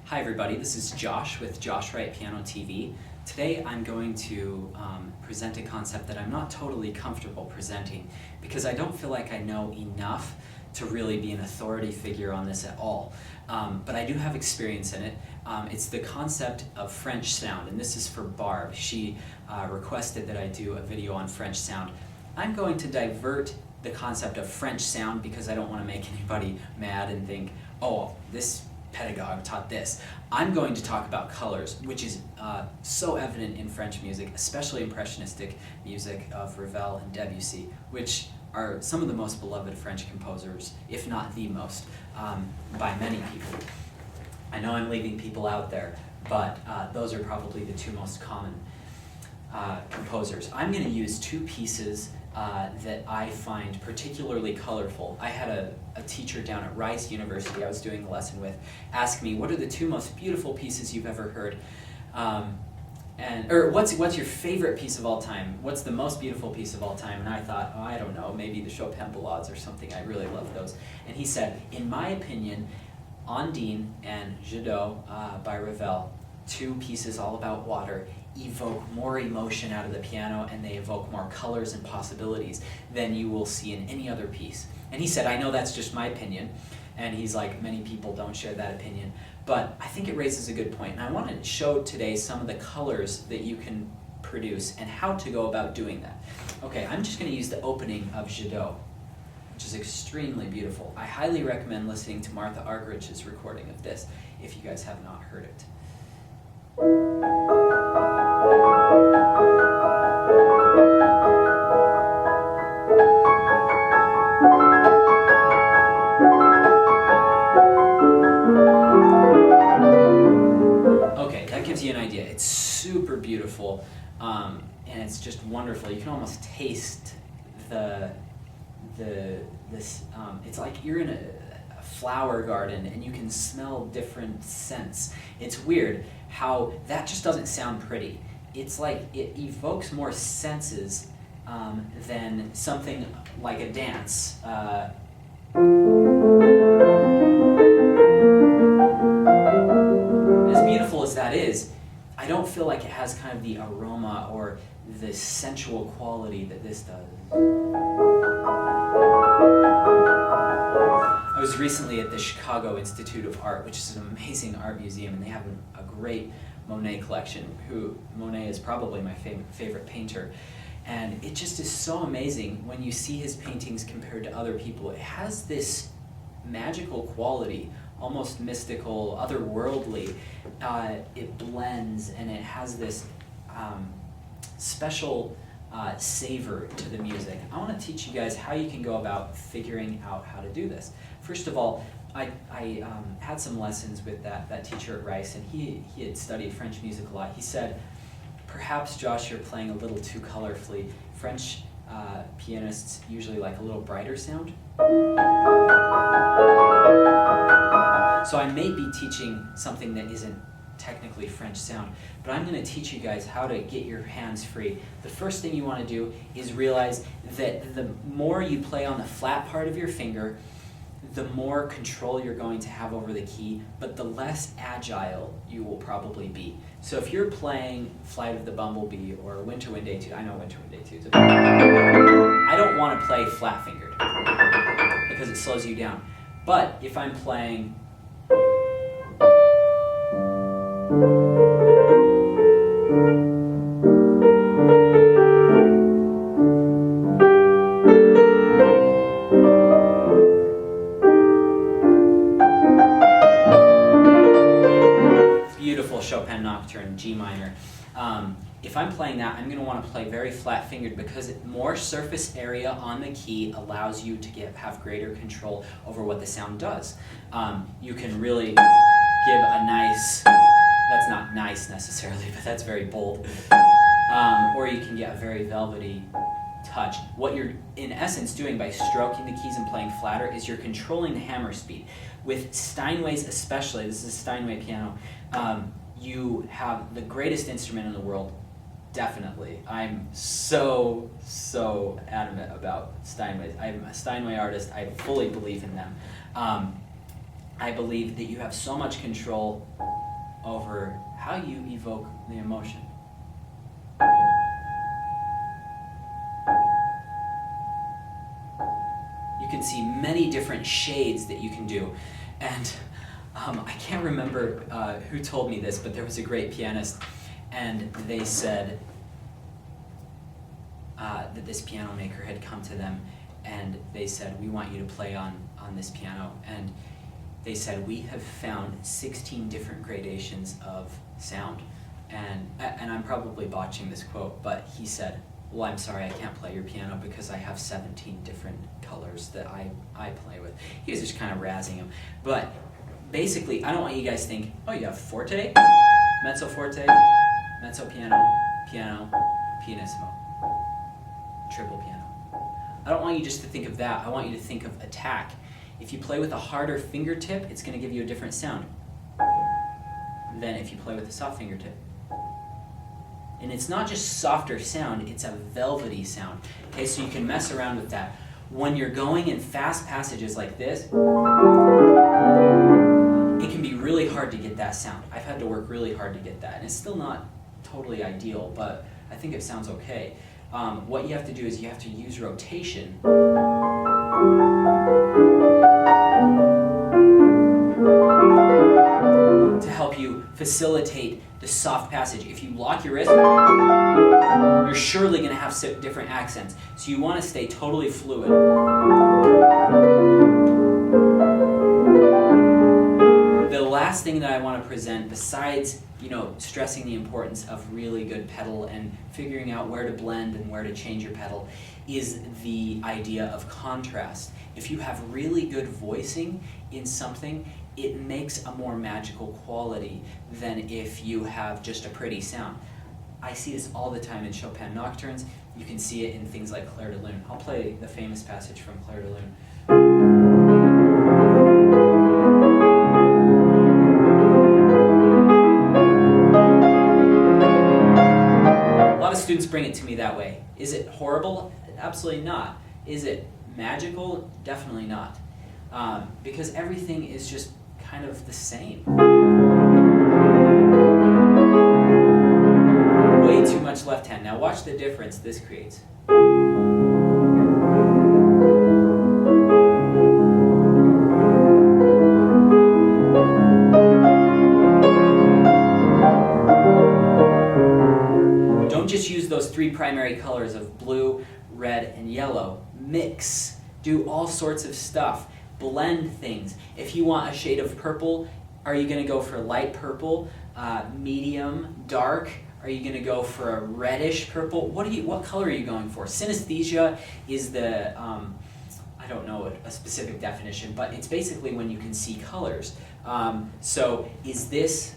Hi everybody, this is Josh with Josh Wright Piano TV. Today I'm going to present a concept that I'm not totally comfortable presenting because I don't feel like I know enough to really be an authority figure on this at all. But I do have experience in it. It's the concept of French sound, and this is for Barb. She requested that I do a video on French sound. I'm going to divert the concept of French sound because I don't want to make anybody mad and think, oh, this pedagogue taught this. I'm going to talk about colors, which is so evident in French music, especially impressionistic music of Ravel and Debussy, which are some of the most beloved French composers, if not the most, by many people. I know I'm leaving people out there, but those are probably the two most common composers. I'm going to use two pieces that I find particularly colorful. I had a teacher down at Wright University I was doing a lesson with ask me, what are the two most beautiful pieces you've ever heard? Or what's your favorite piece of all time? What's the most beautiful piece of all time? And I thought, oh, I don't know, maybe the Chopin Ballades or something. I really love those. And he said, in my opinion, Audition and Ravel by Ravel, two pieces all about water, evoke more emotion out of the piano, and they evoke more colors and possibilities than you will see in any other piece. And he said, I know that's just my opinion, and he's like, many people don't share that opinion, but I think it raises a good point, and I want to show today some of the colors that you can produce and how to go about doing that. Okay, I'm just going to use the opening of Jadot, which is extremely beautiful. I highly recommend listening to Martha Argerich's recording of this if you guys have not heard it. Okay, that gives you an idea. It's super beautiful, and it's just wonderful. You can almost taste it's like you're in a flower garden and you can smell different scents. It's weird how that just doesn't sound pretty. It's like it evokes more senses than something like a dance. As beautiful as that is, I don't feel like it has kind of the aroma or the sensual quality that this does. I was recently at the Chicago Institute of Art, which is an amazing art museum, and they have a great Monet collection. Monet is probably my favorite painter. And it just is so amazing when you see his paintings compared to other people. It has this magical quality, almost mystical, otherworldly. It blends, and it has this special savor to the music. I want to teach you guys how you can go about figuring out how to do this. First of all, I had some lessons with that teacher at Rice, and he had studied French music a lot. He said, perhaps, Josh, you're playing a little too colorfully. French pianists usually like a little brighter sound. So I may be teaching something that isn't technically French sound, but I'm going to teach you guys how to get your hands free. The first thing you want to do is realize that the more you play on the flat part of your finger, the more control you're going to have over the key, but the less agile you will probably be. So if you're playing Flight of the Bumblebee or Winter Wind Etude, I know Winter Wind Etude, I don't want to play flat-fingered because it slows you down. But if I'm playing beautiful Chopin Nocturne, G minor. If I'm playing that, I'm going to want to play very flat-fingered because more surface area on the key allows you to have greater control over what the sound does. You can really give a nice, that's not nice necessarily, but that's very bold, or you can get a very velvety touch. What you're in essence doing by stroking the keys and playing flatter is you're controlling the hammer speed. With Steinways especially, this is a Steinway piano, you have the greatest instrument in the world, definitely. I'm so adamant about Steinways. I'm a Steinway artist. I fully believe in them. I believe that you have so much control over how you evoke the emotion. You can see many different shades that you can do. And I can't remember who told me this, but there was a great pianist, and they said that this piano maker had come to them, and they said, we want you to play on this piano. And they said, we have found 16 different gradations of sound. And I'm probably botching this quote, but he said, well, I'm sorry, I can't play your piano because I have 17 different colors that I play with. He was just kind of razzing him. But basically, I don't want you guys to think, oh, you have forte, mezzo forte, mezzo piano, piano, pianissimo, triple piano. I don't want you just to think of that. I want you to think of attack. If you play with a harder fingertip, it's going to give you a different sound than if you play with a soft fingertip. And it's not just softer sound, it's a velvety sound. Okay, so you can mess around with that. When you're going in fast passages like this, it can be really hard to get that sound. I've had to work really hard to get that, and it's still not totally ideal, but I think it sounds okay. What you have to do is you have to use rotation to help you facilitate the soft passage. If you lock your wrist, you're surely going to have different accents. So you want to stay totally fluid. The last thing that I want to present, besides stressing the importance of really good pedal and figuring out where to blend and where to change your pedal, is the idea of contrast. If you have really good voicing in something, it makes a more magical quality than if you have just a pretty sound. I see this all the time in Chopin nocturnes. You can see it in things like Clair de Lune. I'll play the famous passage from Clair de Lune. A lot of students bring it to me that way. Is it horrible? Absolutely not. Is it magical? Definitely not. Because everything is just kind of the same. Way too much left hand. Now watch the difference this creates. Don't just use those three primary colors of blue, red, and yellow. Mix. Do all sorts of stuff. Blend things. If you want a shade of purple, are you going to go for light purple, medium, dark? Are you going to go for a reddish purple? What color are you going for? Synesthesia is the, I don't know a specific definition, but it's basically when you can see colors. So is this...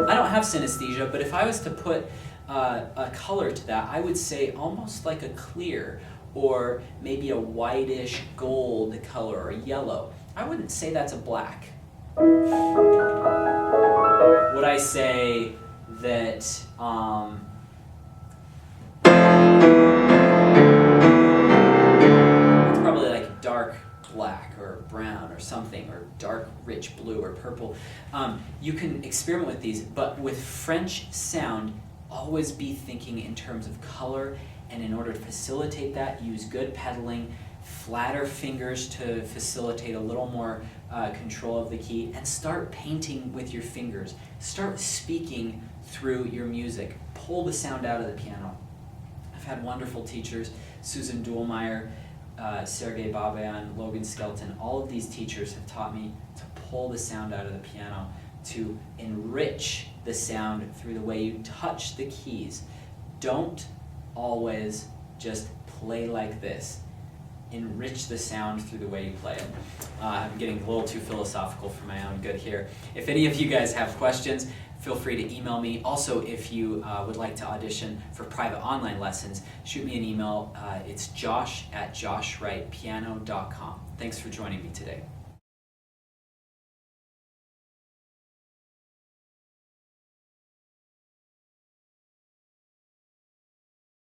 I don't have synesthesia, but if I was to put a color to that, I would say almost like a clear, or maybe a whitish gold color, or yellow. I wouldn't say that's a black. Would I say that it's probably like dark black or brown or something, or dark rich blue or purple? You can experiment with these, but with French sound, always be thinking in terms of color, and in order to facilitate that, use good pedaling, flatter fingers to facilitate a little more control of the key, and start painting with your fingers. Start speaking through your music. Pull the sound out of the piano. I've had wonderful teachers, Susan Duhlmeyer, Sergei Babayan, Logan Skelton. All of these teachers have taught me to pull the sound out of the piano, to enrich the sound through the way you touch the keys. Don't always just play like this. Enrich the sound through the way you play it. I'm getting a little too philosophical for my own good here. If any of you guys have questions, feel free to email me. Also, if you would like to audition for private online lessons, shoot me an email. It's josh@joshwrightpiano.com. Thanks for joining me today.